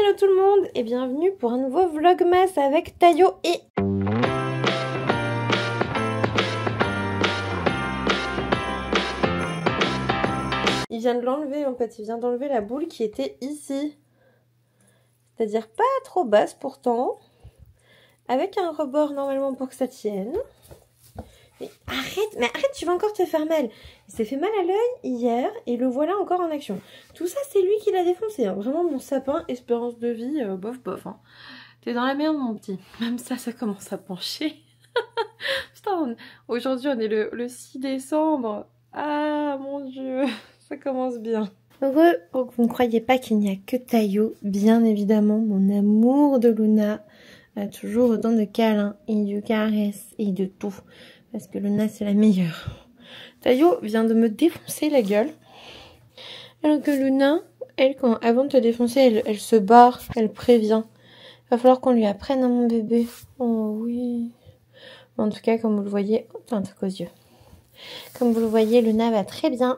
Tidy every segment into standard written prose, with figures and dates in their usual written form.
Hello tout le monde et bienvenue pour un nouveau vlogmas avec Tayo et... Il vient de l'enlever en fait, il vient d'enlever la boule qui était ici. C'est-à-dire pas trop basse pourtant, avec un rebord normalement pour que ça tienne. Mais arrête, tu vas encore te faire mal. Il s'est fait mal à l'œil hier et le voilà encore en action. Tout ça, c'est lui qui l'a défoncé. Hein. Vraiment, mon sapin, espérance de vie, bof. Hein. T'es dans la merde, mon petit. Même ça commence à pencher. Putain, aujourd'hui, on est le 6 décembre. Ah, mon Dieu, ça commence bien. Heureux, donc vous ne croyez pas qu'il n'y a que Tayo. Bien évidemment, mon amour de Luna a toujours autant de câlins et de caresses et de tout. Parce que Luna, c'est la meilleure. Tayo vient de me défoncer la gueule. Alors que Luna, elle, avant de te défoncer, elle se barre, elle prévient. Va falloir qu'on lui apprenne à mon bébé. Oh oui. En tout cas, comme vous le voyez... Oh, t'as un truc aux yeux. Comme vous le voyez, Luna va très bien.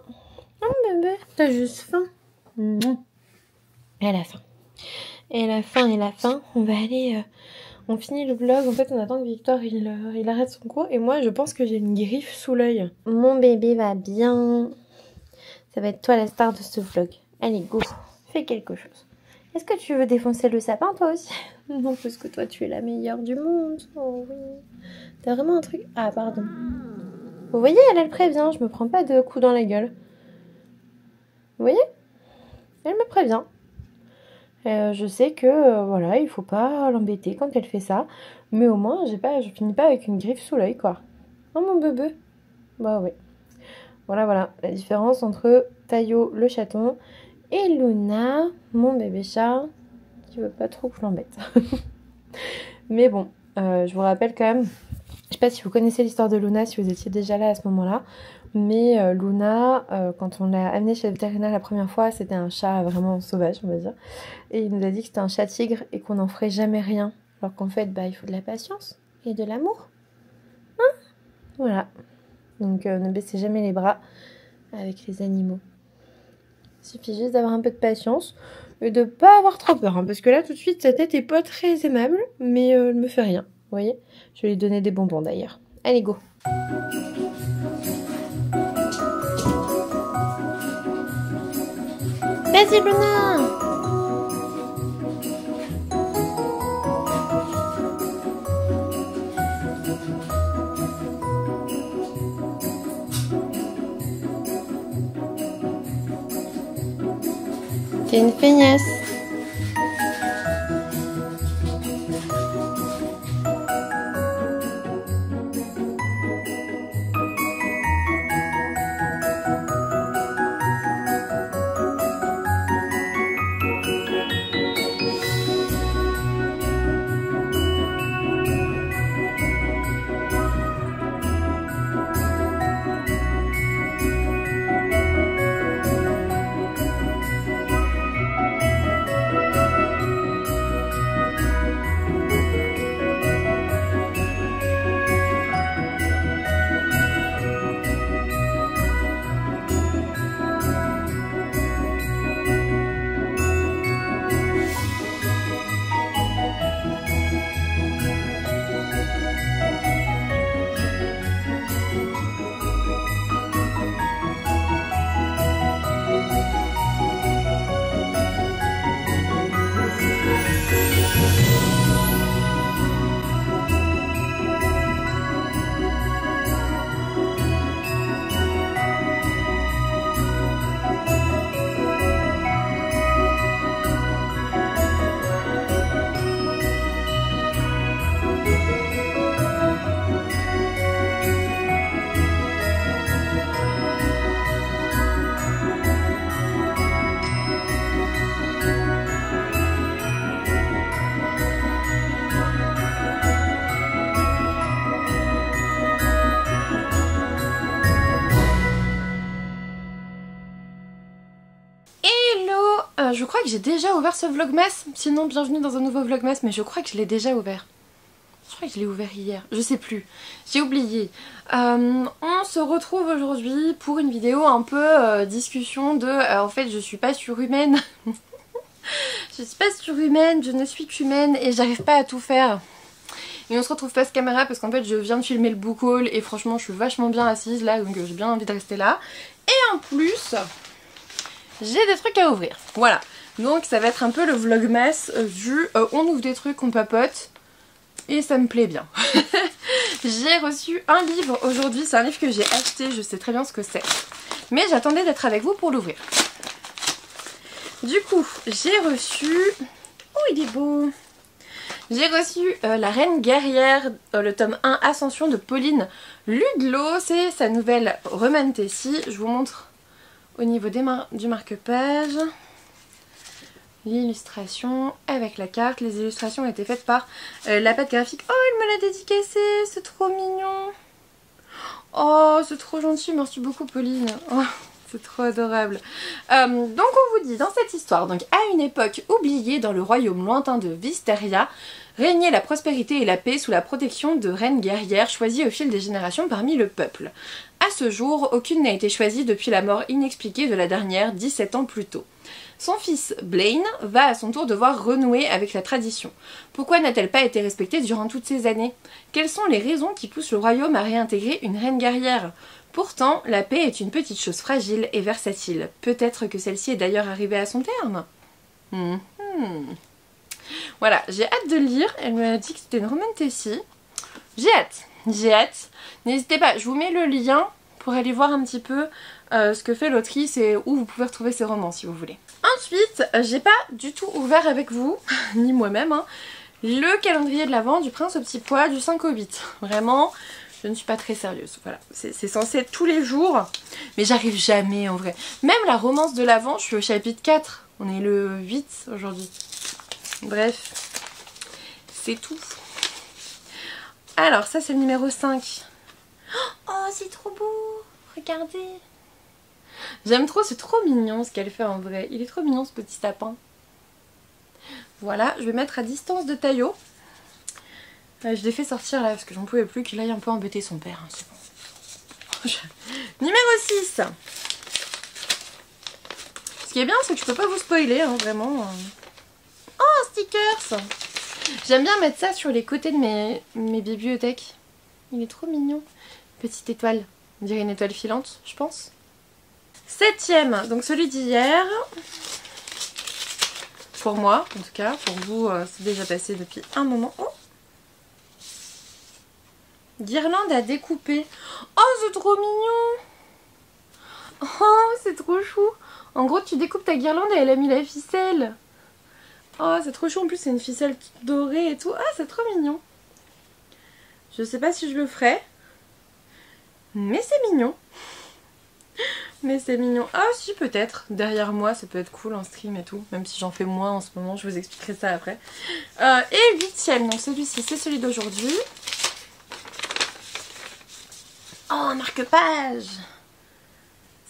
Oh bébé, t'as juste faim. Elle a faim. Elle a faim. On va aller... On finit le vlog, en fait on attend que Victor il arrête son cours et moi je pense que j'ai une griffe sous l'œil. Mon bébé va bien. Ça va être toi la star de ce vlog. Allez go, fais quelque chose. Est-ce que tu veux défoncer le sapin toi aussi? Non, parce que toi tu es la meilleure du monde. Oh oui. T'as vraiment un truc... Ah pardon. Vous voyez, elle le prévient, je me prends pas de coups dans la gueule. Vous voyez? Elle me prévient. Je sais que voilà, il faut pas l'embêter quand elle fait ça, mais au moins je finis pas avec une griffe sous l'œil quoi. Oh mon bébé. Bah oui. Voilà la différence entre Tayo le chaton et Luna, mon bébé chat, qui veut pas trop que je l'embête. Mais bon, je vous rappelle quand même, je sais pas si vous connaissez l'histoire de Luna, si vous étiez déjà là à ce moment-là. Mais Luna, quand on l'a amenée chez le vétérinaire la première fois, c'était un chat vraiment sauvage, on va dire. Et il nous a dit que c'était un chat tigre et qu'on n'en ferait jamais rien. Alors qu'en fait, il faut de la patience et de l'amour. Hein? Voilà. Donc ne baissez jamais les bras avec les animaux. Il suffit juste d'avoir un peu de patience et de pas avoir trop peur. Hein, parce que là, tout de suite, sa tête est pas très aimable, mais elle me fait rien. Vous voyez? Je vais lui donner des bonbons d'ailleurs. Allez, go! Vas-y Luna! T'es une feignasse. Je crois que j'ai déjà ouvert ce vlogmas, sinon bienvenue dans un nouveau vlogmas, mais je crois que je l'ai déjà ouvert. Je crois que je l'ai ouvert hier, je sais plus, j'ai oublié. On se retrouve aujourd'hui pour une vidéo un peu discussion de... en fait je suis pas surhumaine, Je suis pas surhumaine, je ne suis qu'humaine et j'arrive pas à tout faire. Et on se retrouve face caméra parce qu'en fait je viens de filmer le book haul et franchement je suis vachement bien assise là, donc j'ai bien envie de rester là. Et en plus, j'ai des trucs à ouvrir. Voilà. Donc ça va être un peu le vlogmas vu on ouvre des trucs, on papote. Et ça me plaît bien. J'ai reçu un livre aujourd'hui, c'est un livre que j'ai acheté, je sais très bien ce que c'est. Mais j'attendais d'être avec vous pour l'ouvrir. Du coup, j'ai reçu... Oh, il est beau! J'ai reçu La Reine Guerrière, le tome 1 Ascension de Pauline Ludlow. C'est sa nouvelle Roman-Tessie. Je vous montre au niveau du marque-page. L'illustration avec la carte. Les illustrations ont été faites par la patte graphique. Oh, elle me l'a dédicacé, c'est trop mignon. Oh, c'est trop gentil, merci beaucoup Pauline. Oh, c'est trop adorable. Donc on vous dit dans cette histoire, donc à une époque oubliée dans le royaume lointain de Wysteria, régnait la prospérité et la paix sous la protection de reines guerrières choisies au fil des générations parmi le peuple. À ce jour, aucune n'a été choisie depuis la mort inexpliquée de la dernière 17 ans plus tôt. Son fils, Blaine, va à son tour devoir renouer avec la tradition. Pourquoi n'a-t-elle pas été respectée durant toutes ces années? Quelles sont les raisons qui poussent le royaume à réintégrer une reine guerrière? Pourtant, la paix est une petite chose fragile et versatile. Peut-être que celle-ci est d'ailleurs arrivée à son terme. Voilà, j'ai hâte de le lire. Elle m'a dit que c'était une Roman-Tessie. J'ai hâte. N'hésitez pas, je vous mets le lien pour aller voir un petit peu ce que fait l'autrice et où vous pouvez retrouver ses romans si vous voulez. Ensuite, j'ai pas du tout ouvert avec vous, ni moi-même, hein, le calendrier de l'Avent du Prince au Petit Pois du 5 au 8. Vraiment, je ne suis pas très sérieuse. Voilà, c'est censé être tous les jours, mais j'arrive jamais en vrai. Même la romance de l'Avent, je suis au chapitre 4. On est le 8 aujourd'hui. Bref, c'est tout. Alors, ça c'est le numéro 5. Oh, c'est trop beau! Regardez! J'aime trop, c'est trop mignon ce qu'elle fait en vrai. Il est trop mignon ce petit sapin. Voilà, je vais mettre à distance de Taillot. Je l'ai fait sortir là parce que j'en pouvais plus qu'il aille un peu embêter son père. Hein, c'est bon. Numéro 6. Ce qui est bien, c'est que je peux pas vous spoiler, hein, vraiment. Oh, un stickers! J'aime bien mettre ça sur les côtés de mes bibliothèques. Il est trop mignon. Petite étoile. On dirait une étoile filante, je pense. 7ème, donc celui d'hier. Pour moi, en tout cas. Pour vous, c'est déjà passé depuis un moment. Oh, guirlande à découper. Oh, c'est trop mignon. Oh, c'est trop chou. En gros, tu découpes ta guirlande et elle a mis la ficelle. Oh, c'est trop chou. En plus, c'est une ficelle toute dorée et tout. Ah, c'est trop mignon. Je sais pas si je le ferai. Mais c'est mignon. Mais c'est mignon. Ah si, peut-être. Derrière moi, ça peut être cool en stream et tout. Même si j'en fais moins en ce moment, je vous expliquerai ça après. Et 8ème, donc celui-ci, c'est celui d'aujourd'hui. Oh, un marque-page.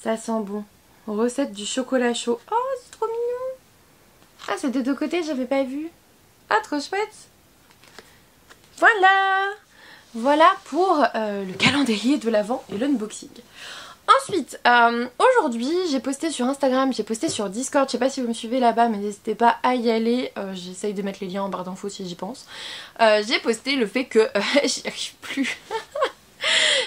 Ça sent bon. Recette du chocolat chaud. Oh, c'est trop mignon. Ah, c'est des deux côtés, j'avais pas vu. Ah, trop chouette. Voilà. Voilà pour le calendrier de l'Avent et l'unboxing. Ensuite, aujourd'hui, j'ai posté sur Instagram, j'ai posté sur Discord, je sais pas si vous me suivez là-bas, mais n'hésitez pas à y aller, j'essaye de mettre les liens en barre d'infos si j'y pense. J'ai posté le fait que j'y arrive plus.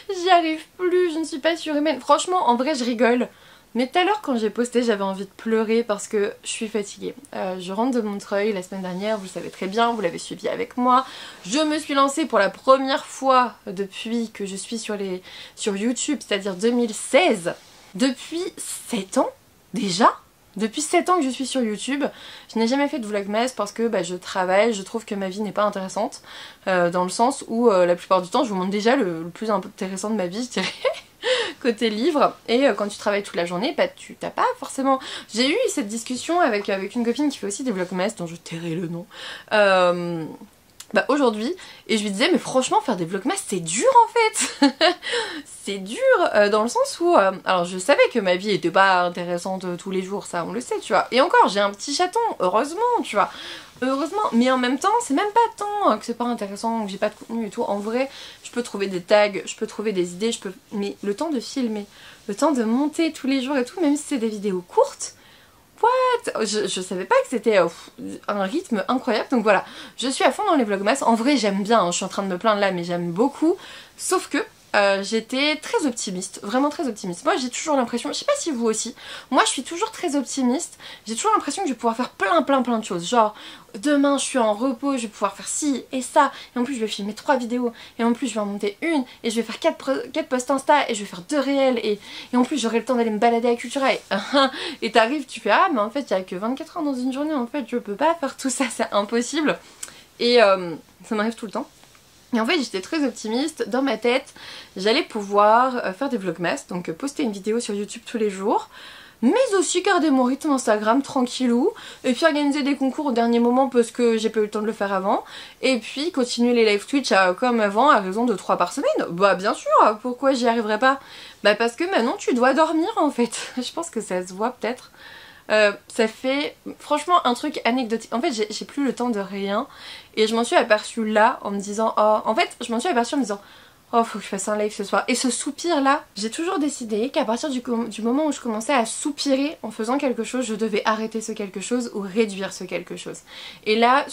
J'y arrive plus, je ne suis pas surhumaine. Franchement, en vrai, je rigole. Mais tout à l'heure, quand j'ai posté, j'avais envie de pleurer parce que je suis fatiguée. Je rentre de Montreuil la semaine dernière, vous le savez très bien, vous l'avez suivi avec moi. Je me suis lancée pour la première fois depuis que je suis sur YouTube, c'est-à-dire 2016. Depuis 7 ans déjà. Depuis 7 ans que je suis sur YouTube, je n'ai jamais fait de vlogmas parce que je travaille, je trouve que ma vie n'est pas intéressante. Dans le sens où la plupart du temps, je vous montre déjà le plus intéressant de ma vie, je dirais. Côté livre, et quand tu travailles toute la journée, tu t'as pas forcément... J'ai eu cette discussion avec une copine qui fait aussi des vlogmas, dont je tairai le nom, aujourd'hui, et je lui disais, mais franchement, faire des vlogmas, c'est dur en fait. C'est dur, dans le sens où... alors, je savais que ma vie était pas intéressante tous les jours, ça, on le sait, tu vois. Et encore, j'ai un petit chaton, heureusement, tu vois. Heureusement, mais en même temps, c'est même pas tant que c'est pas intéressant, que j'ai pas de contenu et tout. En vrai, je peux trouver des tags, je peux trouver des idées, mais le temps de filmer, le temps de monter tous les jours et tout, même si c'est des vidéos courtes, what, je savais pas que c'était un rythme incroyable. Donc voilà, je suis à fond dans les vlogmas. En vrai j'aime bien, hein, je suis en train de me plaindre là mais j'aime beaucoup. Sauf que j'étais très optimiste, vraiment très optimiste. Moi j'ai toujours l'impression, je sais pas si vous aussi, moi je suis toujours très optimiste. J'ai toujours l'impression que je vais pouvoir faire plein de choses. Genre demain je suis en repos, je vais pouvoir faire ci et ça. Et en plus je vais filmer 3 vidéos. Et en plus je vais en monter une. Et je vais faire 4 posts Insta. Et je vais faire 2 réels. Et en plus j'aurai le temps d'aller me balader à Cultura. Et t'arrives, tu fais ah mais en fait il y a que 24 heures dans une journée. En fait je peux pas faire tout ça, c'est impossible. Et ça m'arrive tout le temps. Et en fait j'étais très optimiste, dans ma tête j'allais pouvoir faire des vlogmas, donc poster une vidéo sur YouTube tous les jours, mais aussi garder mon rythme Instagram tranquillou, et puis organiser des concours au dernier moment parce que j'ai pas eu le temps de le faire avant, et puis continuer les live Twitch comme avant à raison de 3 par semaine. Bah bien sûr, pourquoi j'y arriverais pas? Bah parce que maintenant tu dois dormir en fait, je pense que ça se voit peut-être. Ça fait franchement un truc anecdotique. En fait j'ai plus le temps de rien et je m'en suis aperçue là en me disant oh, en fait je m'en suis aperçue en me disant oh faut que je fasse un live ce soir. Et ce soupir là, j'ai toujours décidé qu'à partir du moment où je commençais à soupirer en faisant quelque chose, je devais arrêter ce quelque chose ou réduire ce quelque chose. Et là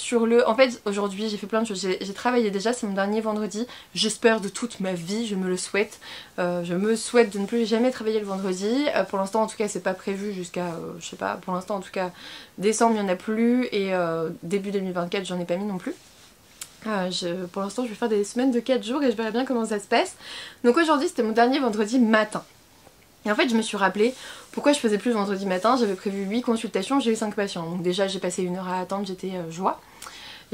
en fait aujourd'hui j'ai fait plein de choses, j'ai travaillé déjà, c'est mon dernier vendredi, j'espère de toute ma vie, je me le souhaite. Je me souhaite de ne plus jamais travailler le vendredi, pour l'instant en tout cas c'est pas prévu jusqu'à, je sais pas, pour l'instant en tout cas décembre il n'y en a plus et début 2024 j'en ai pas mis non plus. Pour l'instant je vais faire des semaines de 4 jours et je verrai bien comment ça se passe. Donc aujourd'hui c'était mon dernier vendredi matin. Et en fait je me suis rappelé pourquoi je faisais plus le vendredi matin. J'avais prévu 8 consultations, j'ai eu 5 patients. Donc déjà j'ai passé 1 heure à attendre, j'étais joie.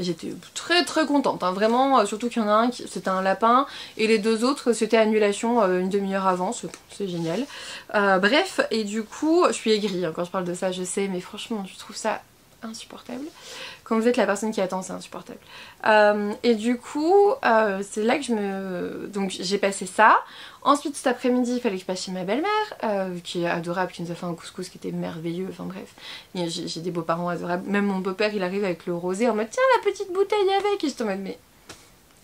J'étais très contente, hein. Vraiment, surtout qu'il y en a un, c'était un lapin, et les 2 autres c'était annulation une demi-heure avant, c'est génial. Bref, et du coup, je suis aigrie hein, quand je parle de ça, je sais, mais franchement je trouve ça insupportable. Quand vous êtes la personne qui attend, c'est insupportable. Et du coup, c'est là que donc j'ai passé ça. Ensuite cet après-midi, il fallait que je passe chez ma belle-mère, qui est adorable, qui nous a fait un couscous qui était merveilleux, enfin bref. J'ai des beaux-parents adorables. Même mon beau-père, il arrive avec le rosé en mode tiens la petite bouteille avec, et je te mode mais...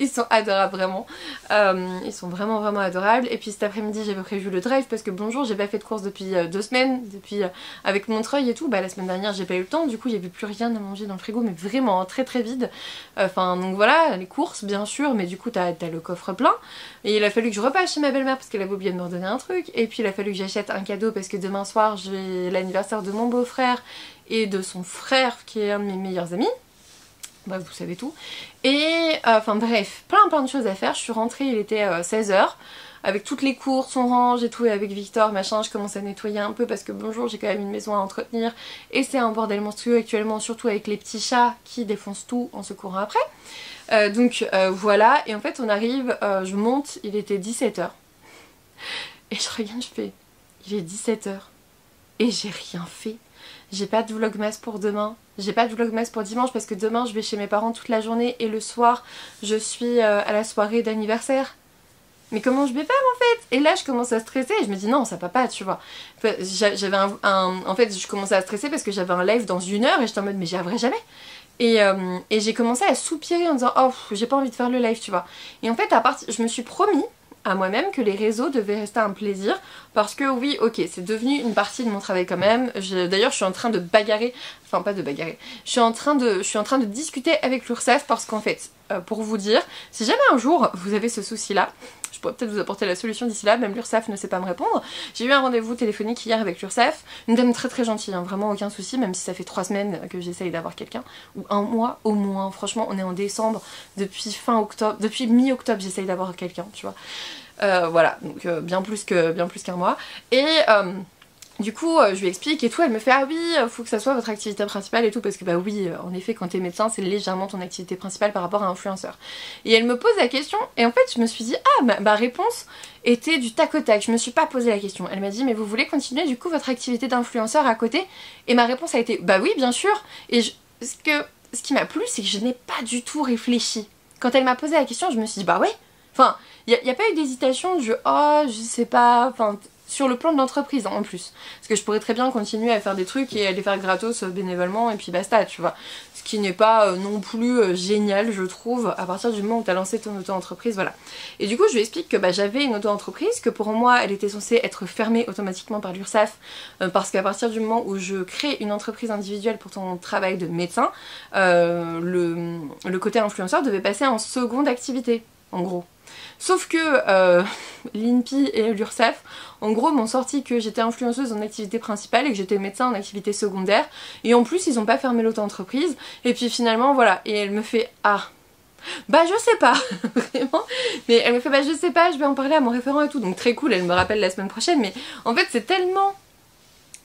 Ils sont adorables vraiment, ils sont vraiment adorables. Et puis cet après-midi j'avais prévu le drive parce que bonjour j'ai pas fait de course depuis 2 semaines, depuis avec Montreuil et tout, bah la semaine dernière j'ai pas eu le temps, du coup il y avait plus rien à manger dans le frigo mais vraiment très vide. Enfin donc voilà, les courses bien sûr, mais du coup t'as le coffre plein. Et il a fallu que je repasse chez ma belle-mère parce qu'elle avait oublié de me redonner un truc. Et puis il a fallu que j'achète un cadeau parce que demain soir j'ai l'anniversaire de mon beau-frère et de son frère qui est un de mes meilleurs amis. Bref, vous savez tout. Et enfin bref, plein de choses à faire. Je suis rentrée, il était 16 h avec toutes les courses, on range et tout, et avec Victor, machin, je commence à nettoyer un peu parce que bonjour, j'ai quand même une maison à entretenir et c'est un bordel monstrueux actuellement, surtout avec les petits chats qui défoncent tout en se courant après. Donc voilà, et en fait on arrive, je monte, il était 17 h et je regarde, je fais, il est 17 h et j'ai rien fait. J'ai pas de vlogmas pour demain, j'ai pas de vlogmas pour dimanche parce que demain je vais chez mes parents toute la journée et le soir je suis à la soirée d'anniversaire. Mais comment je vais faire en fait? Et là je commence à stresser et je me dis non ça va pas tu vois. J'avais en fait je commençais à stresser parce que j'avais un live dans 1 heure et j'étais en mode mais j'y arriverai jamais. Et j'ai commencé à soupirer en disant oh j'ai pas envie de faire le live tu vois. Et en fait je me suis promis à moi-même que les réseaux devaient rester un plaisir parce que oui ok c'est devenu une partie de mon travail quand même. D'ailleurs je suis en train de bagarrer, enfin pas de bagarrer, je suis en train de discuter avec l'URSSAF parce qu'en fait pour vous dire, si jamais un jour vous avez ce souci là, je pourrais peut-être vous apporter la solution d'ici là, même l'URSSAF ne sait pas me répondre. J'ai eu un rendez-vous téléphonique hier avec l'URSSAF, une dame très gentille, hein, vraiment aucun souci, même si ça fait 3 semaines que j'essaye d'avoir quelqu'un, ou 1 mois au moins, franchement on est en décembre, depuis fin octobre, depuis mi-octobre j'essaye d'avoir quelqu'un, tu vois. Voilà, donc bien plus qu'un mois. Et du coup je lui explique et tout, elle me fait ah oui faut que ça soit votre activité principale et tout parce que bah oui en effet quand t'es médecin c'est légèrement ton activité principale par rapport à un influenceur. Et elle me pose la question et en fait je me suis dit ah ma réponse était du tac au tac, je me suis pas posé la question. Elle m'a dit mais vous voulez continuer du coup votre activité d'influenceur à côté? Et ma réponse a été bah oui bien sûr. Et ce qui m'a plu c'est que je n'ai pas du tout réfléchi. Quand elle m'a posé la question je me suis dit bah ouais, enfin il n'y a pas eu d'hésitation du oh je sais pas, enfin sur le plan de l'entreprise en plus. Parce que je pourrais très bien continuer à faire des trucs et à les faire gratos bénévolement et puis basta tu vois. Ce qui n'est pas non plus génial je trouve à partir du moment où tu as lancé ton auto-entreprise, voilà. Et du coup je lui explique que j'avais une auto-entreprise, que pour moi elle était censée être fermée automatiquement par l'URSSAF parce qu'à partir du moment où je crée une entreprise individuelle pour ton travail de médecin, le côté influenceur devait passer en seconde activité, en gros. Sauf que l'INPI et l'URSSAF, en gros, m'ont sorti que j'étais influenceuse en activité principale et que j'étais médecin en activité secondaire. Et en plus, ils ont pas fermé l'auto-entreprise. Et puis finalement, voilà. Et elle me fait « Ah, je sais pas, vraiment. » Mais elle me fait « je sais pas, je vais en parler à mon référent et tout. » Donc très cool, elle me rappelle la semaine prochaine. Mais en fait, c'est tellement,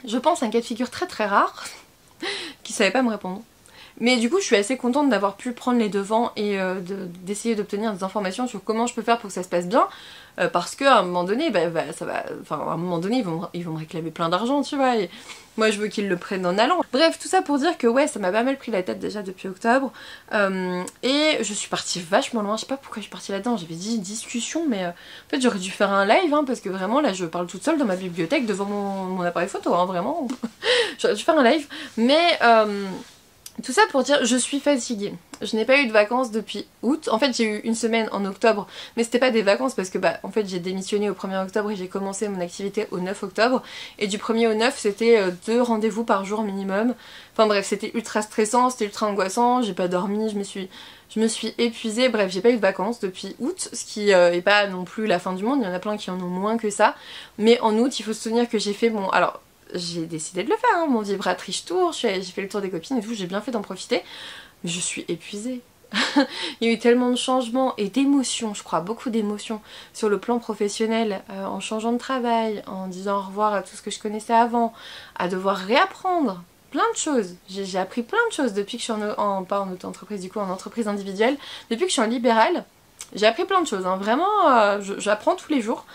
je pense, un cas de figure très très rare qu'ils savaient pas me répondre. Mais du coup je suis assez contente d'avoir pu prendre les devants et d'essayer d'obtenir des informations sur comment je peux faire pour que ça se passe bien, parce qu'à un moment donné, ça va, enfin à un moment donné ils vont me réclamer plein d'argent, tu vois, et moi je veux qu'ils le prennent en allant. Bref, tout ça pour dire que ouais, ça m'a pas mal pris la tête déjà depuis octobre, et je suis partie vachement loin, je sais pas pourquoi je suis partie là-dedans, j'avais dit discussion, mais en fait j'aurais dû faire un live, hein, parce que vraiment là je parle toute seule dans ma bibliothèque devant mon appareil photo, hein, vraiment, j'aurais dû faire un live, mais... tout ça pour dire, je suis fatiguée. Je n'ai pas eu de vacances depuis août. En fait, j'ai eu une semaine en octobre, mais c'était pas des vacances parce que en fait, j'ai démissionné au 1er octobre et j'ai commencé mon activité au 9 octobre. Et du 1er au 9, c'était 2 rendez-vous par jour minimum. Enfin bref, c'était ultra stressant, c'était ultra angoissant, j'ai pas dormi, je me suis épuisée. Bref, j'ai pas eu de vacances depuis août, ce qui est pas non plus la fin du monde. Il y en a plein qui en ont moins que ça. Mais en août, il faut se souvenir que j'ai fait mon... Alors, j'ai décidé de le faire, hein, mon vibratrice tour, j'ai fait le tour des copines et tout, j'ai bien fait d'en profiter, mais je suis épuisée. Il y a eu tellement de changements et d'émotions, je crois, beaucoup d'émotions sur le plan professionnel, en changeant de travail, en disant au revoir à tout ce que je connaissais avant, à devoir réapprendre plein de choses. J'ai appris plein de choses depuis que je suis pas en auto-entreprise, du coup en entreprise individuelle, depuis que je suis en libéral. J'ai appris plein de choses, hein. Vraiment, j'apprends tous les jours.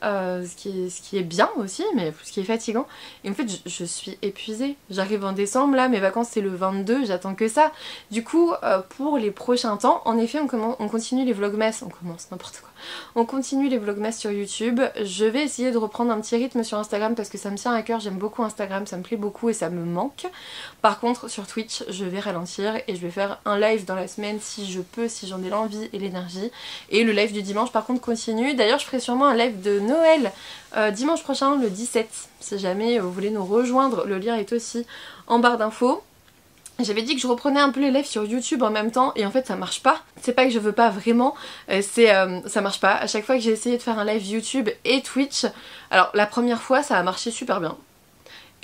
Ce qui est bien aussi, mais ce qui est fatigant. Et en fait, je suis épuisée. J'arrive en décembre, là, mes vacances c'est le 22, j'attends que ça. Du coup, pour les prochains temps, en effet, on continue les vlogmas, on commence n'importe quoi. On continue les vlogmas sur YouTube. Je vais essayer de reprendre un petit rythme sur Instagram parce que ça me tient à cœur, j'aime beaucoup Instagram, ça me plaît beaucoup et ça me manque. Par contre, sur Twitch, je vais ralentir et je vais faire un live dans la semaine si je peux, si j'en ai l'envie et l'énergie. Et le live du dimanche, par contre, continue. D'ailleurs, je ferai sûrement un live de Noël dimanche prochain, le 17, si jamais vous voulez nous rejoindre. Le lien est aussi en barre d'infos. J'avais dit que je reprenais un peu les lives sur YouTube en même temps et en fait ça marche pas. C'est pas que je veux pas vraiment, ça marche pas. À chaque fois que j'ai essayé de faire un live YouTube et Twitch, alors la première fois ça a marché super bien.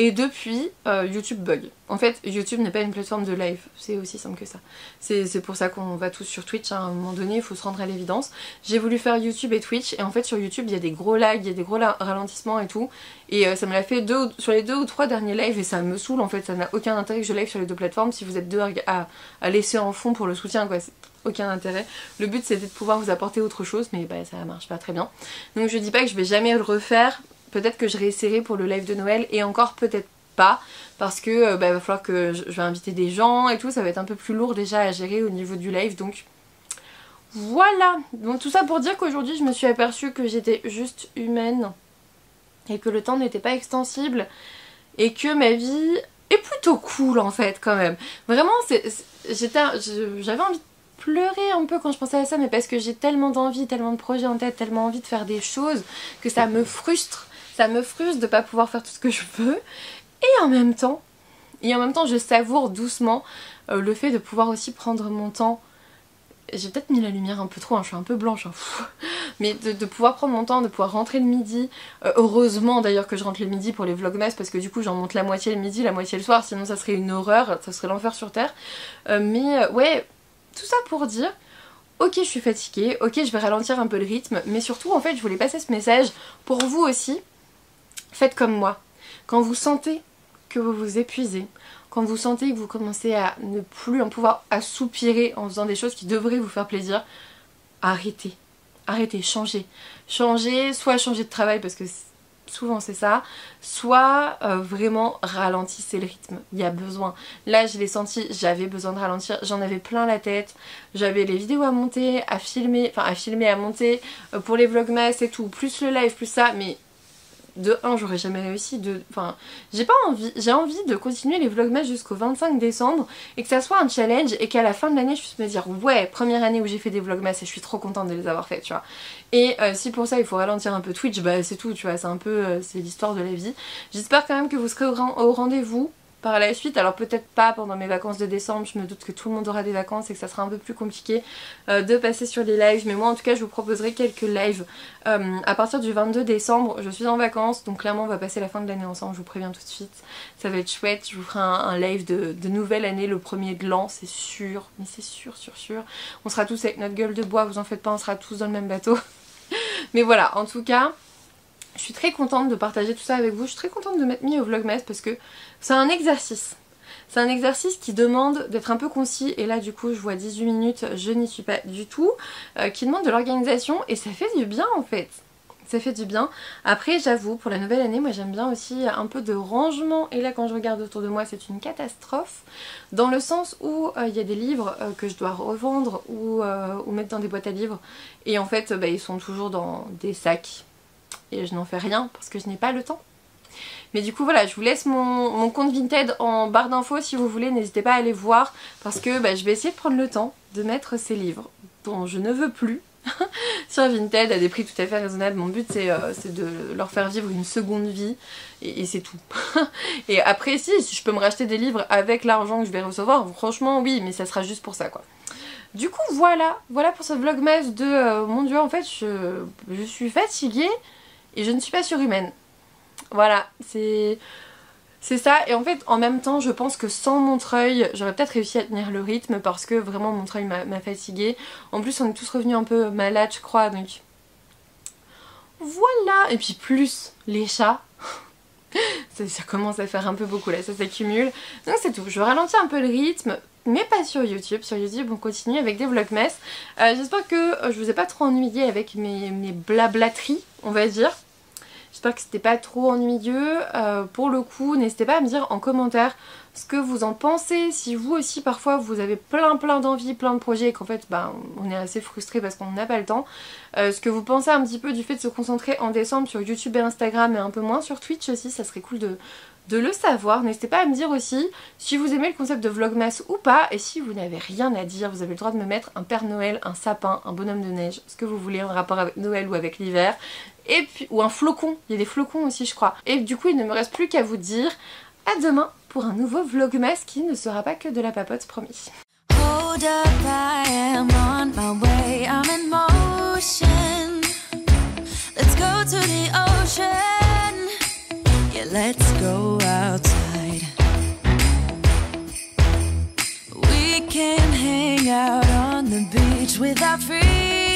Et depuis, YouTube bug. En fait, YouTube n'est pas une plateforme de live, c'est aussi simple que ça. C'est pour ça qu'on va tous sur Twitch, hein. À un moment donné, il faut se rendre à l'évidence. J'ai voulu faire YouTube et Twitch, et en fait sur YouTube, il y a des gros lags, il y a des gros ralentissements et tout. Et ça me l'a fait sur les 2 ou 3 derniers lives, et ça me saoule en fait, ça n'a aucun intérêt que je live sur les 2 plateformes. Si vous êtes 2 à laisser en fond pour le soutien, quoi, c'est aucun intérêt. Le but c'était de pouvoir vous apporter autre chose, mais ça marche pas très bien. Donc je dis pas que je vais jamais le refaire. Peut-être que je réessayerai pour le live de Noël et encore peut-être pas parce que il va falloir que je vais inviter des gens et tout, ça va être un peu plus lourd déjà à gérer au niveau du live, donc voilà. Donc tout ça pour dire qu'aujourd'hui je me suis aperçue que j'étais juste humaine et que le temps n'était pas extensible et que ma vie est plutôt cool en fait quand même. Vraiment j'avais envie de pleurer un peu quand je pensais à ça, mais parce que j'ai tellement d'envie, tellement de projets en tête, tellement envie de faire des choses que ça me frustre. Ça me frustre de pas pouvoir faire tout ce que je veux. Et en même temps, je savoure doucement le fait de pouvoir aussi prendre mon temps. J'ai peut-être mis la lumière un peu trop, hein, je suis un peu blanche, hein, mais de pouvoir prendre mon temps, de pouvoir rentrer le midi. Heureusement d'ailleurs que je rentre le midi pour les vlogmas parce que du coup j'en monte la moitié le midi, la moitié le soir, sinon ça serait une horreur, ça serait l'enfer sur terre. Ouais, tout ça pour dire... Ok, je suis fatiguée, ok, je vais ralentir un peu le rythme, mais surtout en fait je voulais passer ce message pour vous aussi. Faites comme moi. Quand vous sentez que vous vous épuisez, quand vous sentez que vous commencez à ne plus en pouvoir, à soupirer en faisant des choses qui devraient vous faire plaisir, arrêtez. Arrêtez, changez. Changez, soit changer de travail parce que souvent c'est ça, soit vraiment ralentissez le rythme, il y a besoin. Là je l'ai senti, j'avais besoin de ralentir, j'en avais plein la tête, j'avais les vidéos à monter, à filmer, à monter pour les vlogmas et tout, plus le live, plus ça, mais de 1 j'aurais jamais réussi, enfin j'ai envie de continuer les vlogmas jusqu'au 25 décembre et que ça soit un challenge et qu'à la fin de l'année je puisse me dire ouais, première année où j'ai fait des vlogmas et je suis trop contente de les avoir fait, tu vois. Et si pour ça il faut ralentir un peu Twitch, bah c'est tout, tu vois, c'est un peu c'est l'histoire de la vie. J'espère quand même que vous serez au rendez-vous par la suite, alors peut-être pas pendant mes vacances de décembre, je me doute que tout le monde aura des vacances et que ça sera un peu plus compliqué de passer sur les lives, mais moi en tout cas je vous proposerai quelques lives à partir du 22 décembre, je suis en vacances, donc clairement on va passer la fin de l'année ensemble, je vous préviens tout de suite, ça va être chouette, je vous ferai un live de nouvelle année, le premier de l'an, c'est sûr, mais c'est sûr, on sera tous avec notre gueule de bois, vous en faites pas, on sera tous dans le même bateau, mais voilà, en tout cas... Je suis très contente de partager tout ça avec vous, je suis très contente de m'être mis au vlogmas parce que c'est un exercice. C'est un exercice qui demande d'être un peu concis et là du coup je vois 18 minutes, je n'y suis pas du tout, qui demande de l'organisation et ça fait du bien en fait. Ça fait du bien. Après j'avoue, pour la nouvelle année, moi j'aime bien aussi un peu de rangement et là quand je regarde autour de moi c'est une catastrophe dans le sens où il y a des livres que je dois revendre ou mettre dans des boîtes à livres et en fait ils sont toujours dans des sacs. Et je n'en fais rien parce que je n'ai pas le temps. Mais du coup voilà, je vous laisse mon compte Vinted en barre d'infos si vous voulez, n'hésitez pas à aller voir parce que je vais essayer de prendre le temps de mettre ces livres dont je ne veux plus sur Vinted à des prix tout à fait raisonnables. Mon but c'est de leur faire vivre une seconde vie et c'est tout. Et après si je peux me racheter des livres avec l'argent que je vais recevoir, franchement oui, mais ça sera juste pour ça quoi. Du coup voilà pour ce vlogmas de mon dieu en fait je suis fatiguée et je ne suis pas surhumaine. Voilà, c'est ça. Et en fait, en même temps, je pense que sans Montreuil, j'aurais peut-être réussi à tenir le rythme parce que vraiment Montreuil m'a fatiguée. En plus, on est tous revenus un peu malades, je crois, donc voilà. Et puis plus les chats. ça commence à faire un peu beaucoup là, ça s'accumule. Donc c'est tout, je ralentis un peu le rythme. Mais pas sur YouTube. Sur YouTube on continue avec des vlogmas. J'espère que je vous ai pas trop ennuyé avec mes blablateries, on va dire. J'espère que c'était pas trop ennuyeux. Pour le coup, n'hésitez pas à me dire en commentaire ce que vous en pensez. Si vous aussi parfois vous avez plein d'envies, plein de projets et qu'en fait on est assez frustré parce qu'on n'a pas le temps. Ce que vous pensez un petit peu du fait de se concentrer en décembre sur YouTube et Instagram et un peu moins sur Twitch aussi, ça serait cool de le savoir. N'hésitez pas à me dire aussi si vous aimez le concept de vlogmas ou pas, et si vous n'avez rien à dire, vous avez le droit de me mettre un Père Noël, un sapin, un bonhomme de neige, ce que vous voulez en rapport avec Noël ou avec l'hiver, et puis ou un flocon, il y a des flocons aussi je crois. Et du coup il ne me reste plus qu'à vous dire à demain pour un nouveau vlogmas qui ne sera pas que de la papote, promis. Hold up, I am on my way, I'm in motion. Let's go to the ocean. Yeah, let's go outside. We can hang out on the beach with our freedom.